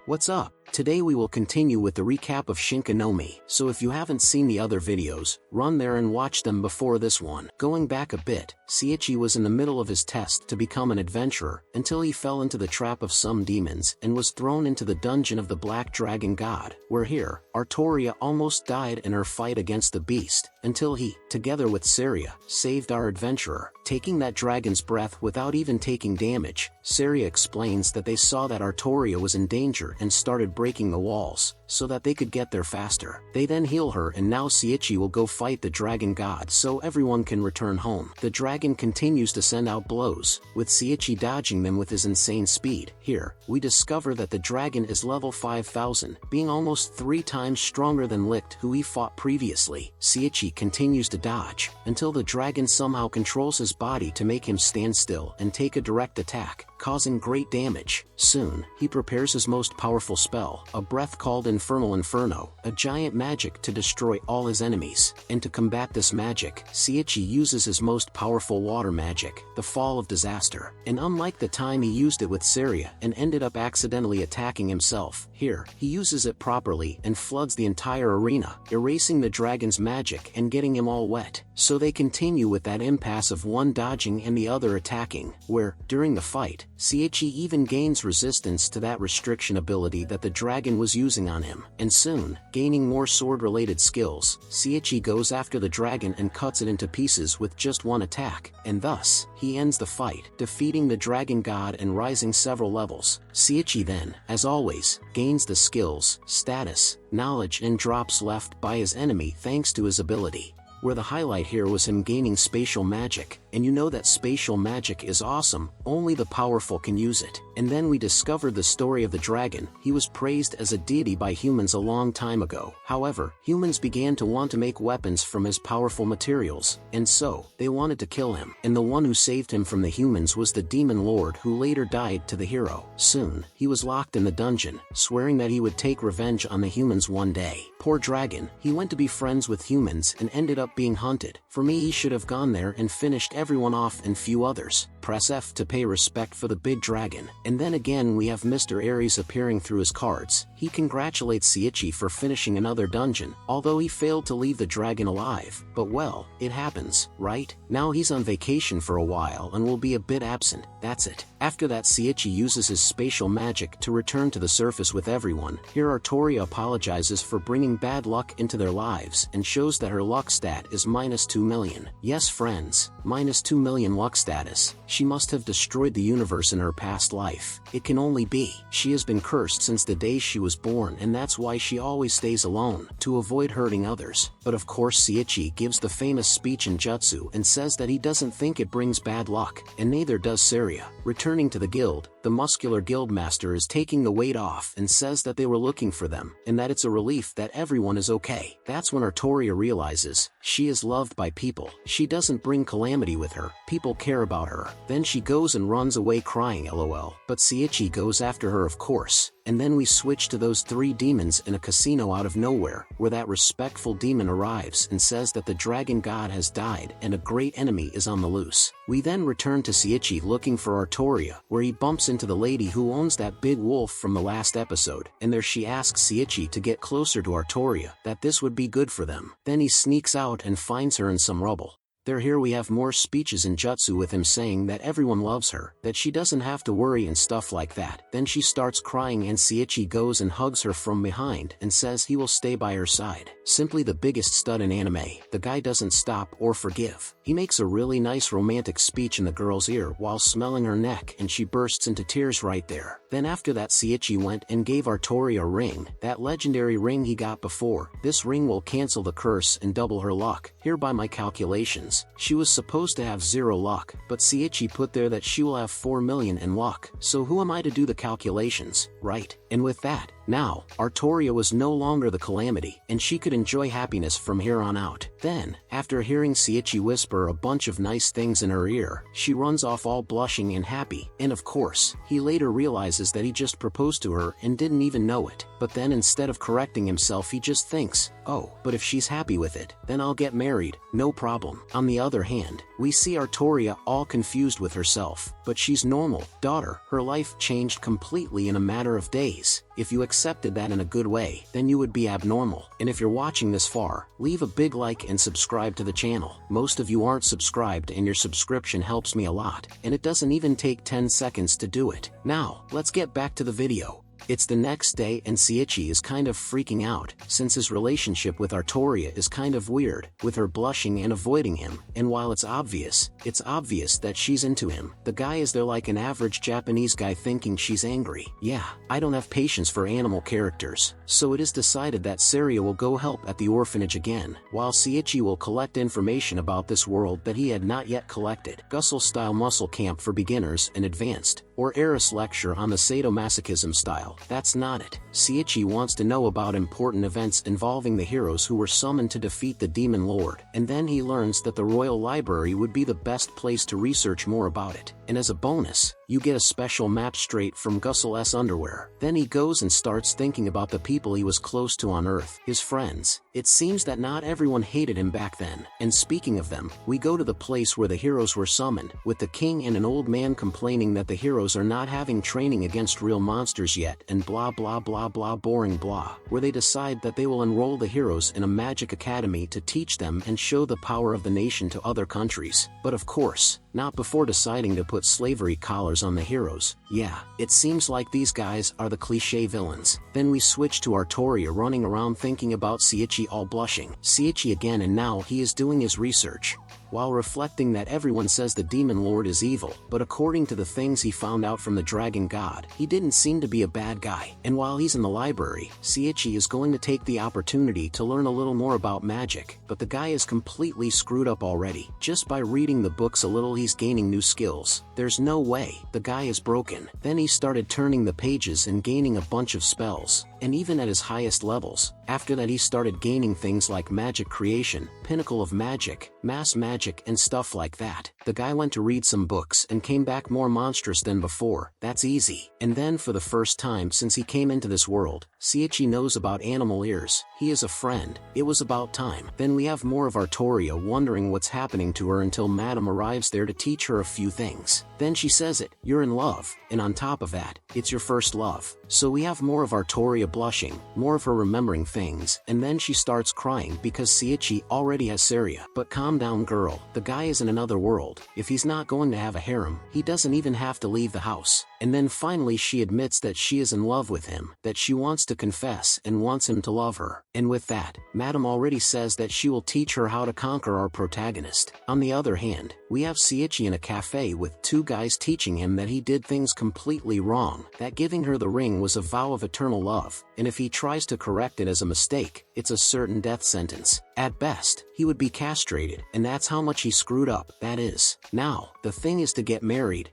What's up? Today we will continue with the recap of Shinka no Mi, so if you haven't seen the other videos, run there and watch them before this one. Going back a bit, Seiichi was in the middle of his test to become an adventurer until he fell into the trap of some demons and was thrown into the dungeon of the Black Dragon God, where here, Artoria almost died in her fight against the beast, until he, together with Saria, saved our adventurer, taking that dragon's breath without even taking damage. Saria explains that they saw that Artoria was in danger and started breaking the walls, so that they could get there faster. They then heal her and now Seiichi will go fight the dragon god so everyone can return home. The dragon continues to send out blows, with Seiichi dodging them with his insane speed. Here, we discover that the dragon is level 5000, being almost 3 times stronger than Licht who he fought previously. Seiichi continues to dodge, until the dragon somehow controls his body to make him stand still and take a direct attack, causing great damage. Soon, he prepares his most powerful spell, a breath called Infernal Inferno, a giant magic to destroy all his enemies. And to combat this magic, Seiichi uses his most powerful water magic, the Fall of Disaster. And unlike the time he used it with Saria and ended up accidentally attacking himself, here, he uses it properly and floods the entire arena, erasing the dragon's magic and getting him all wet. So they continue with that impasse of one dodging and the other attacking, where, during the fight, Seiichi even gains resistance to that restriction ability that the dragon was using on him. And soon, gaining more sword-related skills, Seiichi goes after the dragon and cuts it into pieces with just one attack, and thus, he ends the fight, defeating the dragon god and rising several levels. Seiichi then, as always, gains the skills, status, knowledge and drops left by his enemy thanks to his ability. Where the highlight here was him gaining spatial magic, and you know that spatial magic is awesome, only the powerful can use it. And then we discovered the story of the dragon. He was praised as a deity by humans a long time ago. However, humans began to want to make weapons from his powerful materials, and so, they wanted to kill him. And the one who saved him from the humans was the demon lord who later died to the hero. Soon, he was locked in the dungeon, swearing that he would take revenge on the humans one day. Poor dragon, he went to be friends with humans and ended up being hunted. For me, he should have gone there and finished everyone off and few others. Press F to pay respect for the big dragon. And then again we have Mr. Aries appearing through his cards. He congratulates Seiichi for finishing another dungeon, although he failed to leave the dragon alive. But well, it happens, right? Now he's on vacation for a while and will be a bit absent, that's it. After that, Seiichi uses his spatial magic to return to the surface with everyone. Here Artoria apologizes for bringing bad luck into their lives and shows that her luck stat is minus 2 million. Yes friends, minus 2 million luck status. She must have destroyed the universe in her past life. It can only be. She has been cursed since the day she was born, and that's why she always stays alone, to avoid hurting others. But of course Seiichi gives the famous speech in Jutsu and says that he doesn't think it brings bad luck, and neither does Saria. Returning to the guild, the muscular guildmaster is taking the weight off and says that they were looking for them, and that it's a relief that everyone is okay. That's when Artoria realizes, she is loved by people. She doesn't bring calamity with her, people care about her. Then she goes and runs away crying lol. But Seiichi goes after her of course. And then we switch to those 3 demons in a casino out of nowhere, where that respectful demon arrives and says that the dragon god has died and a great enemy is on the loose. We then return to Seiichi looking for Artoria, where he bumps into the lady who owns that big wolf from the last episode, and there she asks Seiichi to get closer to Artoria, that this would be good for them. Then he sneaks out and finds her in some rubble. Here we have more speeches in Jutsu with him saying that everyone loves her, that she doesn't have to worry and stuff like that. Then she starts crying and Seiichi goes and hugs her from behind and says he will stay by her side. Simply the biggest stud in anime. The guy doesn't stop or forgive. He makes a really nice romantic speech in the girl's ear while smelling her neck and she bursts into tears right there. Then after that Seiichi went and gave Artoria a ring, that legendary ring he got before. This ring will cancel the curse and double her luck. Here by my calculations, she was supposed to have 0 luck, but Seiichi put there that she will have 4 million in luck. So who am I to do the calculations, right? And with that, now, Artoria was no longer the calamity, and she could enjoy happiness from here on out. Then, after hearing Seiichi whisper a bunch of nice things in her ear, she runs off all blushing and happy, and of course, he later realizes that he just proposed to her and didn't even know it. But then instead of correcting himself he just thinks, oh, but if she's happy with it, then I'll get married, no problem. On the other hand, we see Artoria all confused with herself, but she's normal. Daughter, her life changed completely in a matter of days. If you accepted that in a good way, then you would be abnormal. And if you're watching this far, leave a big like and subscribe to the channel. Most of you aren't subscribed and your subscription helps me a lot, and it doesn't even take 10 seconds to do it. Now, let's get back to the video. It's the next day and Seiichi is kind of freaking out, since his relationship with Artoria is kind of weird, with her blushing and avoiding him, and while it's obvious that she's into him, the guy is there like an average Japanese guy thinking she's angry. Yeah, I don't have patience for animal characters, so it is decided that Seiichi will go help at the orphanage again, while Seiichi will collect information about this world that he had not yet collected. Gustle-style muscle camp for beginners and advanced, or Eris lecture on the sadomasochism style. That's not it. Seiichi wants to know about important events involving the heroes who were summoned to defeat the Demon Lord, and then he learns that the Royal Library would be the best place to research more about it. And as a bonus, you get a special map straight from Gussel's underwear. Then he goes and starts thinking about the people he was close to on Earth, his friends. It seems that not everyone hated him back then. And speaking of them, we go to the place where the heroes were summoned, with the king and an old man complaining that the heroes are not having training against real monsters yet, and blah blah blah blah boring blah, where they decide that they will enroll the heroes in a magic academy to teach them and show the power of the nation to other countries. But of course, not before deciding to put slavery collars on the heroes. Yeah, it seems like these guys are the cliché villains. Then we switch to Artoria running around thinking about Seiichi, all blushing. Seiichi again, and now he is doing his research, while reflecting that everyone says the Demon Lord is evil, but according to the things he found out from the Dragon God, he didn't seem to be a bad guy. And while he's in the library, Seiichi is going to take the opportunity to learn a little more about magic, but the guy is completely screwed up already. Just by reading the books a little he's gaining new skills. There's no way, the guy is broken. Then he started turning the pages and gaining a bunch of spells, and even at his highest levels. After that he started gaining things like magic creation, pinnacle of magic, mass magic and stuff like that. The guy went to read some books and came back more monstrous than before. That's easy. And then for the first time since he came into this world, Seiichi knows about animal ears. He is a friend. It was about time. Then we have more of Artoria wondering what's happening to her until Madame arrives there to teach her a few things. Then she says it, you're in love, and on top of that, it's your first love. So we have more of Artoria blushing, more of her remembering things, and then she starts crying because Seiichi already has Seiichi. But calm down girl, the guy is in another world. If he's not going to have a harem, he doesn't even have to leave the house. And then finally she admits that she is in love with him, that she wants to confess and wants him to love her. And with that, Madame already says that she will teach her how to conquer our protagonist. On the other hand, we have Seiichi in a cafe with two guys teaching him that he did things completely wrong, that giving her the ring was a vow of eternal love, and if he tries to correct it as a mistake, it's a certain death sentence. At best, he would be castrated, and that's how much he screwed up, that is. Now, the thing is to get married,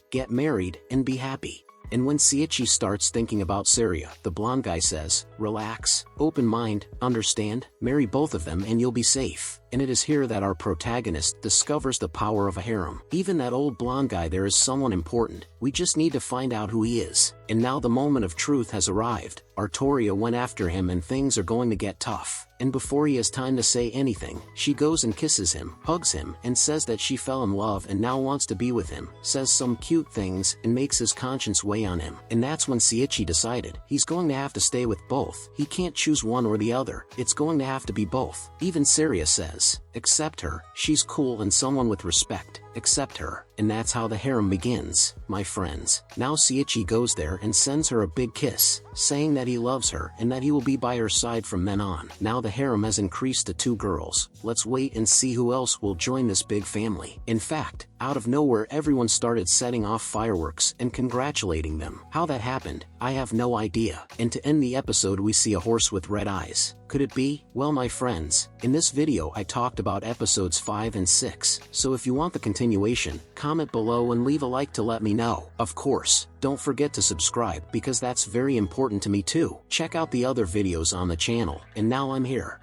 and be happy. And when Seiichi starts thinking about Seiichi, the blonde guy says, relax, open mind, understand, marry both of them and you'll be safe. And it is here that our protagonist discovers the power of a harem. Even that old blonde guy there is someone important. We just need to find out who he is. And now the moment of truth has arrived. Artoria went after him and things are going to get tough. And before he has time to say anything, she goes and kisses him, hugs him, and says that she fell in love and now wants to be with him, says some cute things, and makes his conscience weigh on him. And that's when Seiichi decided, he's going to have to stay with both. He can't choose one or the other, it's going to have to be both. Even Seiichi says, accept her, she's cool and someone with respect, accept her. And that's how the harem begins, my friends. Now Seiichi goes there and sends her a big kiss, saying that he loves her and that he will be by her side from then on. Now the harem has increased to 2 girls. Let's wait and see who else will join this big family. In fact, out of nowhere everyone started setting off fireworks and congratulating them. How that happened, I have no idea. And to end the episode we see a horse with red eyes. Could it be? Well my friends, in this video I talked about episodes 5 and 6, so if you want the continuation, comment below and leave a like to let me know. Of course, don't forget to subscribe because that's very important to me too. Check out the other videos on the channel, and now I'm here.